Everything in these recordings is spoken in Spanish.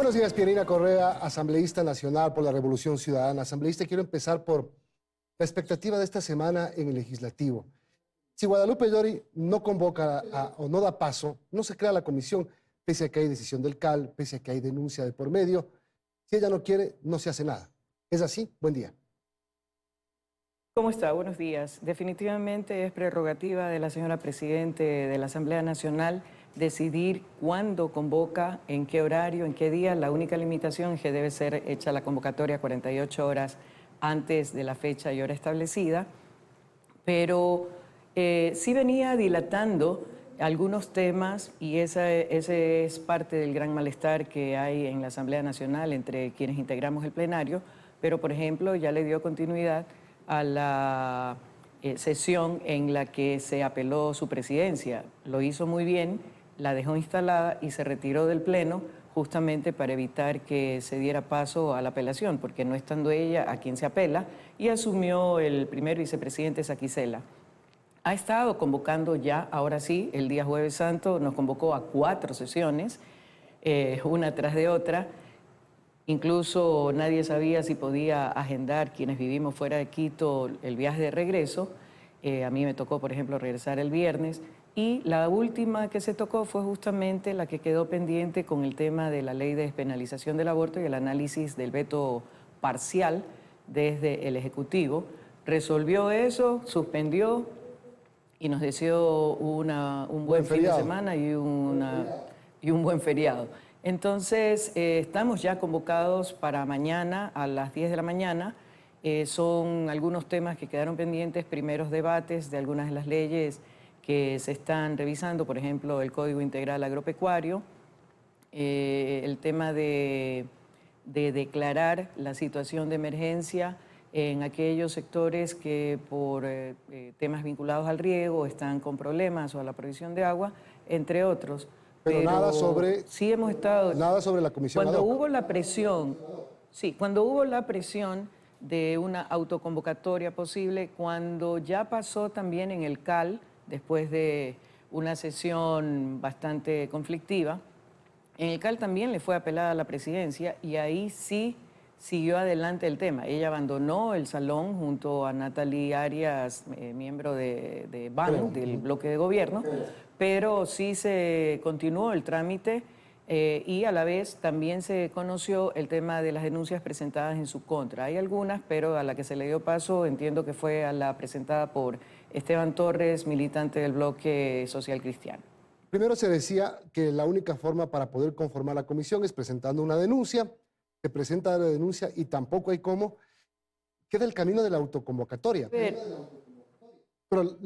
Buenos días, Pierina Correa, asambleísta nacional por la Revolución Ciudadana. Asambleísta, quiero empezar por la expectativa de esta semana en el Legislativo. Si Guadalupe Llori no convoca o no da paso, no se crea la comisión, pese a que hay decisión del CAL, pese a que hay denuncia de por medio. Si ella no quiere, no se hace nada. ¿Es así? Buen día. ¿Cómo está? Buenos días. Definitivamente es prerrogativa de la señora Presidente de la Asamblea Nacional decidir cuándo convoca, en qué horario, en qué día. La única limitación es que debe ser hecha la convocatoria 48 horas antes de la fecha y hora establecida, pero sí venía dilatando algunos temas y ese es parte del gran malestar que hay en la Asamblea Nacional entre quienes integramos el plenario, pero por ejemplo ya le dio continuidad a la sesión en la que se apeló su presidencia. Lo hizo muy bien, la dejó instalada y se retiró del pleno justamente para evitar que se diera paso a la apelación, porque no estando ella a quien se apela, y asumió el primer vicepresidente Saquicela. Ha estado convocando ya, ahora sí, el día Jueves Santo nos convocó a 4 sesiones, una tras de otra. Incluso nadie sabía si podía agendar, quienes vivimos fuera de Quito, el viaje de regreso. A mí me tocó, por ejemplo, regresar el viernes. Y la última que se tocó fue justamente la que quedó pendiente con el tema de la ley de despenalización del aborto y el análisis del veto parcial desde el Ejecutivo. Resolvió eso, suspendió y nos deseó un buen fin de semana y un buen feriado. Entonces, estamos ya convocados para mañana a las 10 de la mañana. Son algunos temas que quedaron pendientes, primeros debates de algunas de las leyes que se están revisando, por ejemplo, el Código Integral Agropecuario, el tema de declarar la situación de emergencia en aquellos sectores que por temas vinculados al riego están con problemas o a la provisión de agua, entre otros. Pero nada sobre, sí hemos estado, nada sobre la comisión ad hoc. Cuando hubo la presión, sí, cuando hubo la presión de una autoconvocatoria posible, cuando ya pasó también en el CAL, después de una sesión bastante conflictiva, en el CAL también le fue apelada a la presidencia y ahí sí siguió adelante el tema. Ella abandonó el salón junto a Natalie Arias, miembro de BAN, del bloque de gobierno, pero sí se continuó el trámite y a la vez también se conoció el tema de las denuncias presentadas en su contra. Hay algunas, pero a la que se le dio paso entiendo que fue a la presentada por Esteban Torres, militante del bloque social cristiano. Primero se decía que la única forma para poder conformar la comisión es presentando una denuncia. Se presenta la denuncia y tampoco hay cómo. Queda el camino de la autoconvocatoria. Pero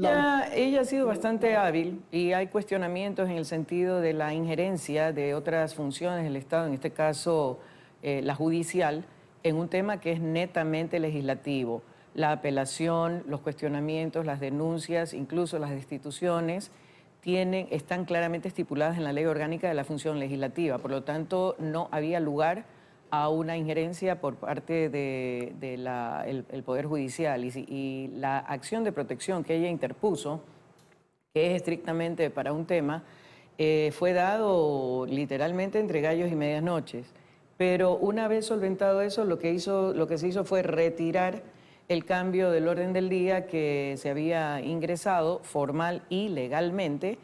ella ha sido bastante hábil y hay cuestionamientos en el sentido de la injerencia de otras funciones del Estado, en este caso la judicial, en un tema que es netamente legislativo. La apelación, los cuestionamientos, las denuncias, incluso las destituciones, están claramente estipuladas en la Ley Orgánica de la Función Legislativa. Por lo tanto, no había lugar a una injerencia por parte del Poder Judicial y la acción de protección que ella interpuso, que es estrictamente para un tema, fue dado literalmente entre gallos y medias noches. Pero una vez solventado eso, lo que se hizo fue retirar el cambio del orden del día que se había ingresado formal y legalmente,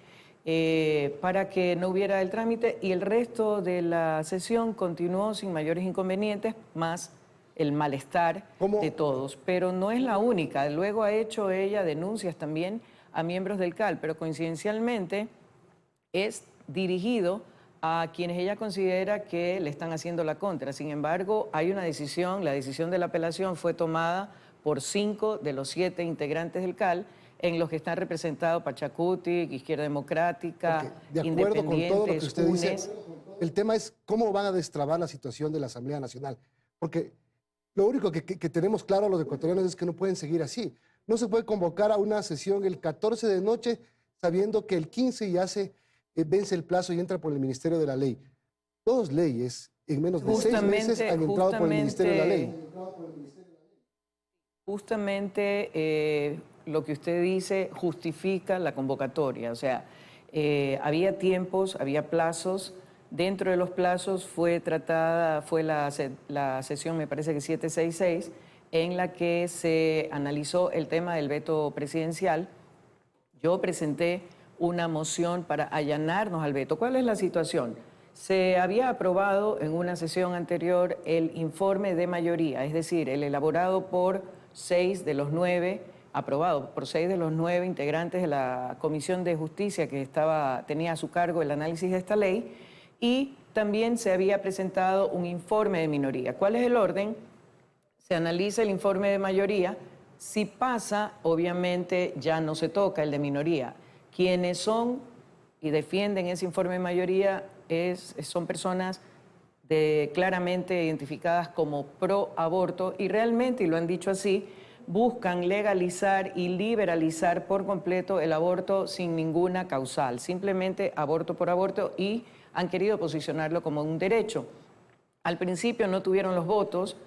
para que no hubiera el trámite y el resto de la sesión continuó sin mayores inconvenientes, más el malestar de todos. Pero no es la única. Luego ha hecho ella denuncias también a miembros del CAL, pero coincidencialmente es dirigido a quienes ella considera que le están haciendo la contra. Sin embargo, hay una decisión, la decisión de la apelación fue tomada por 5 de los 7 integrantes del CAL, en los que están representados Pachacuti, Izquierda Democrática, de acuerdo con todo lo que usted UNES. dice, el tema es cómo van a destrabar la situación de la Asamblea Nacional. Porque lo único que tenemos claro los ecuatorianos es que no pueden seguir así. No se puede convocar a una sesión el 14 de noche sabiendo que el 15 ya vence el plazo y entra por el Ministerio de la Ley. 2 leyes en menos de 6 meses han entrado por el Ministerio de la Ley. Justamente lo que usted dice justifica la convocatoria. O sea, había tiempos, había plazos Dentro de los plazos fue tratada, fue la sesión, me parece que 766, en la que se analizó el tema del veto presidencial. Yo presenté una moción para allanarnos al veto. ¿Cuál es la situación? Se había aprobado en una sesión anterior el informe de mayoría, es decir, el elaborado por 6 de los 9, aprobado por 6 de los 9 integrantes de la Comisión de Justicia que tenía a su cargo el análisis de esta ley, y también se había presentado un informe de minoría. ¿Cuál es el orden? Se analiza el informe de mayoría. Si pasa, obviamente ya no se toca el de minoría. Quienes son y defienden ese informe de mayoría son personas claramente identificadas como pro aborto y realmente, y lo han dicho así, buscan legalizar y liberalizar por completo el aborto sin ninguna causal, simplemente aborto por aborto, y han querido posicionarlo como un derecho. Al principio no tuvieron los votos,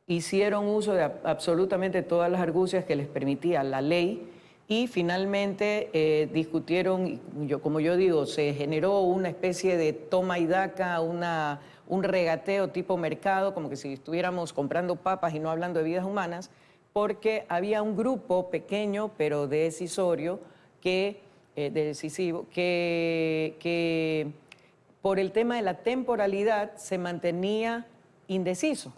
hicieron uso de absolutamente todas las argucias que les permitía la ley y finalmente discutieron, como yo digo, se generó una especie de toma y daca, un regateo tipo mercado, como que si estuviéramos comprando papas y no hablando de vidas humanas, porque había un grupo pequeño pero decisivo que por el tema de la temporalidad se mantenía indeciso.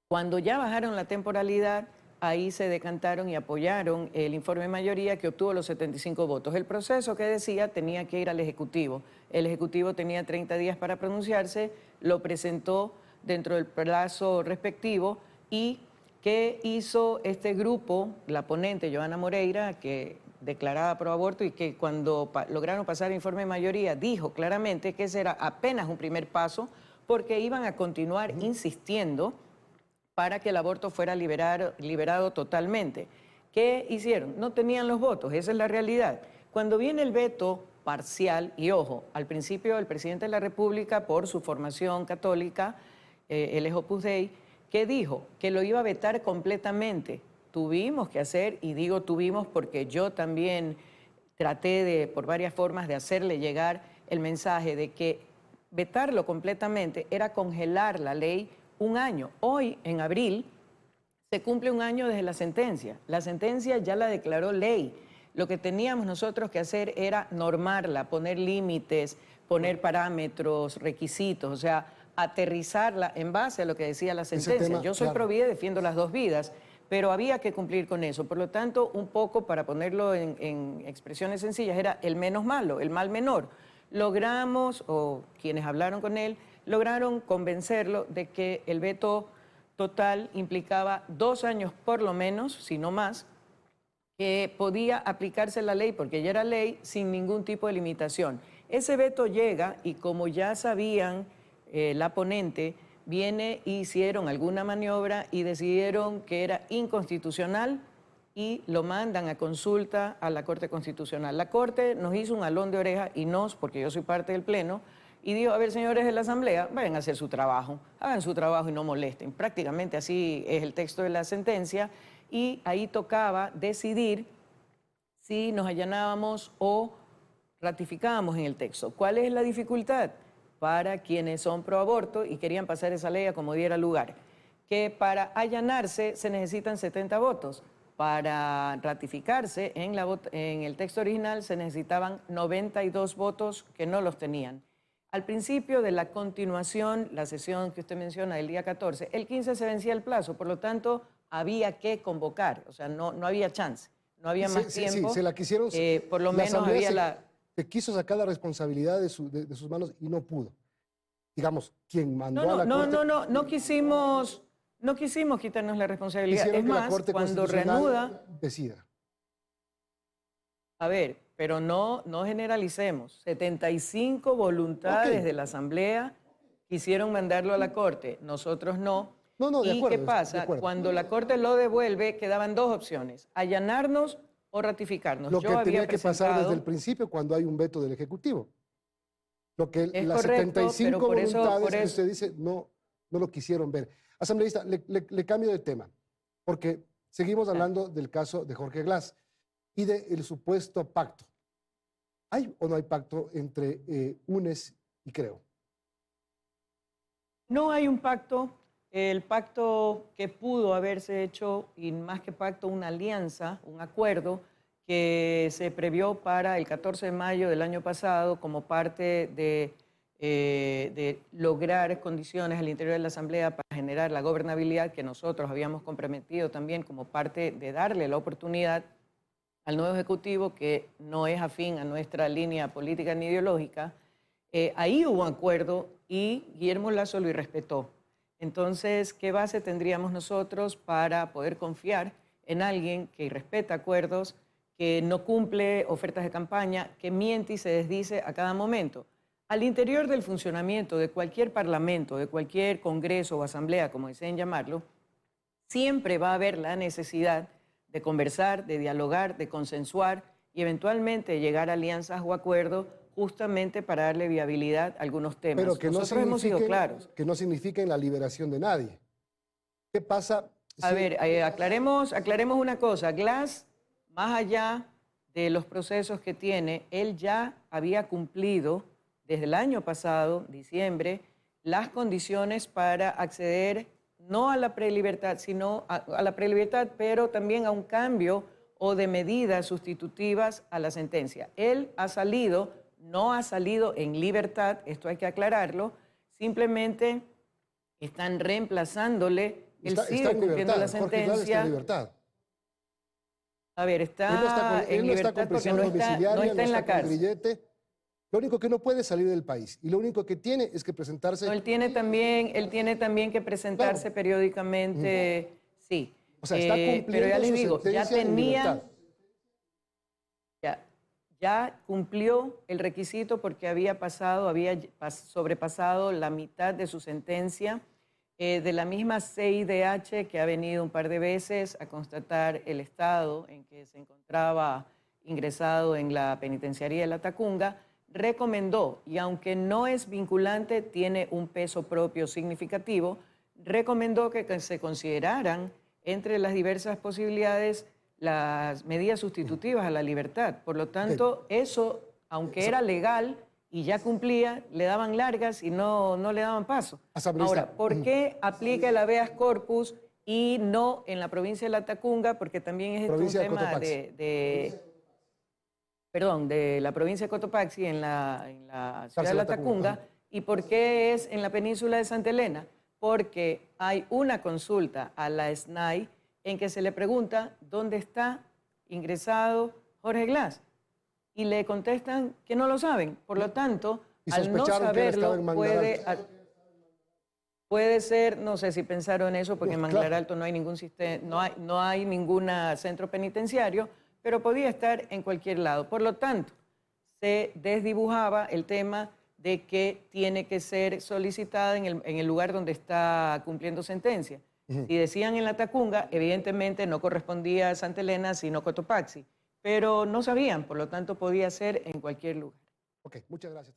Cuando ya bajaron la temporalidad, ahí se decantaron y apoyaron el informe de mayoría que obtuvo los 75 votos. El proceso que decía tenía que ir al Ejecutivo. El Ejecutivo tenía 30 días para pronunciarse, lo presentó dentro del plazo respectivo. ¿Y qué hizo este grupo? La ponente, Johanna Moreira, que declarada pro aborto y que cuando lograron pasar el informe de mayoría dijo claramente que ese era apenas un primer paso porque iban a continuar insistiendo para que el aborto fuera liberado totalmente. ¿Qué hicieron? No tenían los votos, esa es la realidad. Cuando viene el veto parcial, y ojo, al principio el presidente de la República, por su formación católica, él es Opus Dei, que dijo que lo iba a vetar completamente. Tuvimos que hacer, y digo tuvimos porque yo también traté por varias formas de hacerle llegar el mensaje de que vetarlo completamente era congelar la ley un año. Hoy, en abril, se cumple un año desde la sentencia. La sentencia ya la declaró ley. Lo que teníamos nosotros que hacer era normarla, poner límites, poner parámetros, requisitos, o sea, aterrizarla en base a lo que decía la sentencia. Yo soy pro vida, defiendo las dos vidas, pero había que cumplir con eso. Por lo tanto, un poco, para ponerlo en expresiones sencillas, era el menos malo, el mal menor. Logramos, o quienes hablaron con él, lograron convencerlo de que el veto total implicaba 2 años por lo menos, si no más, que podía aplicarse la ley, porque ya era ley, sin ningún tipo de limitación. Ese veto llega y como ya sabían la ponente, hicieron alguna maniobra y decidieron que era inconstitucional y lo mandan a consulta a la Corte Constitucional. La Corte nos hizo un alón de oreja porque yo soy parte del Pleno, y dijo, a ver, señores de la Asamblea, vayan a hacer su trabajo, hagan su trabajo y no molesten. Prácticamente así es el texto de la sentencia, y ahí tocaba decidir si nos allanábamos o ratificábamos en el texto. ¿Cuál es la dificultad? Para quienes son pro aborto y querían pasar esa ley a como diera lugar, que para allanarse se necesitan 70 votos. Para ratificarse en el texto original se necesitaban 92 votos que no los tenían. Al principio de la continuación, la sesión que usted menciona del día 14, el 15 se vencía el plazo, por lo tanto había que convocar, o sea, no había chance, no había más tiempo. Sí, se la quisieron, por lo menos había se quiso sacar la responsabilidad de sus manos y no pudo. Digamos, quien mandó a la Corte... No quisimos quitarnos la responsabilidad. Es más, cuando reanuda... Decida. A ver, pero no generalicemos. 75 voluntades de la Asamblea quisieron mandarlo a la Corte, nosotros no. De acuerdo, ¿qué pasa? Cuando la Corte lo devuelve, quedaban 2 opciones, allanarnos o ratificarnos. Lo que tenía que pasar desde el principio cuando hay un veto del Ejecutivo. Lo que las 75 voluntades que usted dice no lo quisieron ver. Asambleísta, le cambio de tema, porque seguimos hablando del caso de Jorge Glass y del supuesto pacto. ¿Hay o no hay pacto entre UNES y Creo? No hay un pacto. El pacto que pudo haberse hecho, y más que pacto, una alianza, un acuerdo que se previó para el 14 de mayo del año pasado como parte de lograr condiciones al interior de la Asamblea para generar la gobernabilidad que nosotros habíamos comprometido también como parte de darle la oportunidad al nuevo Ejecutivo, que no es afín a nuestra línea política ni ideológica. Ahí hubo un acuerdo y Guillermo Lasso lo irrespetó. Entonces, ¿qué base tendríamos nosotros para poder confiar en alguien que irrespeta acuerdos, que no cumple ofertas de campaña, que miente y se desdice a cada momento? Al interior del funcionamiento de cualquier parlamento, de cualquier congreso o asamblea, como deseen llamarlo, siempre va a haber la necesidad de conversar, de dialogar, de consensuar y eventualmente llegar a alianzas o acuerdos justamente para darle viabilidad a algunos temas. Pero que Nosotros hemos sido claros. que no signifiquen la liberación de nadie. ¿Qué pasa? A ver, aclaremos una cosa. Glass, más allá de los procesos que tiene, él ya había cumplido desde el año pasado, diciembre, las condiciones para acceder no a la prelibertad, sino a la prelibertad, pero también a un cambio o de medidas sustitutivas a la sentencia. Él ha salido, no ha salido en libertad, esto hay que aclararlo, simplemente están reemplazándole, él sigue cumpliendo la sentencia. Jorge Glass está en libertad. A ver, está en libertad porque no está en la cárcel. Grillete. Lo único que no puede es salir del país y lo único que tiene es que presentarse. No, él tiene también que presentarse periódicamente, sí. O sea, está cumpliendo pero ya les digo, ya sentencia en libertad. Ya cumplió el requisito porque había sobrepasado la mitad de su sentencia de la misma CIDH que ha venido un par de veces a constatar el estado en que se encontraba ingresado en la penitenciaría de La Tacunga. Recomendó, y aunque no es vinculante, tiene un peso propio significativo, recomendó que se consideraran entre las diversas posibilidades las medidas sustitutivas a la libertad. Por lo tanto, eso, aunque era legal y ya cumplía, le daban largas y no le daban paso. Ahora, ¿por qué aplica el habeas corpus y no en la provincia de La Tacunga? Porque también es un tema de la provincia de Cotopaxi, en la ciudad de La Tacunga. ¿Y por qué es en la península de Santa Elena? Porque hay una consulta a la SNAI en que se le pregunta dónde está ingresado Jorge Glass. Y le contestan que no lo saben. Por lo tanto, al no saberlo, puede ser, no sé si pensaron en eso, porque en Manglar Alto no hay ningún sistema, no hay ningún centro penitenciario, pero podía estar en cualquier lado. Por lo tanto, se desdibujaba el tema de que tiene que ser solicitada en el lugar donde está cumpliendo sentencia. Si decían en La Tacunga, evidentemente no correspondía a Santa Elena, sino Cotopaxi, pero no sabían, por lo tanto podía ser en cualquier lugar. Ok, muchas gracias.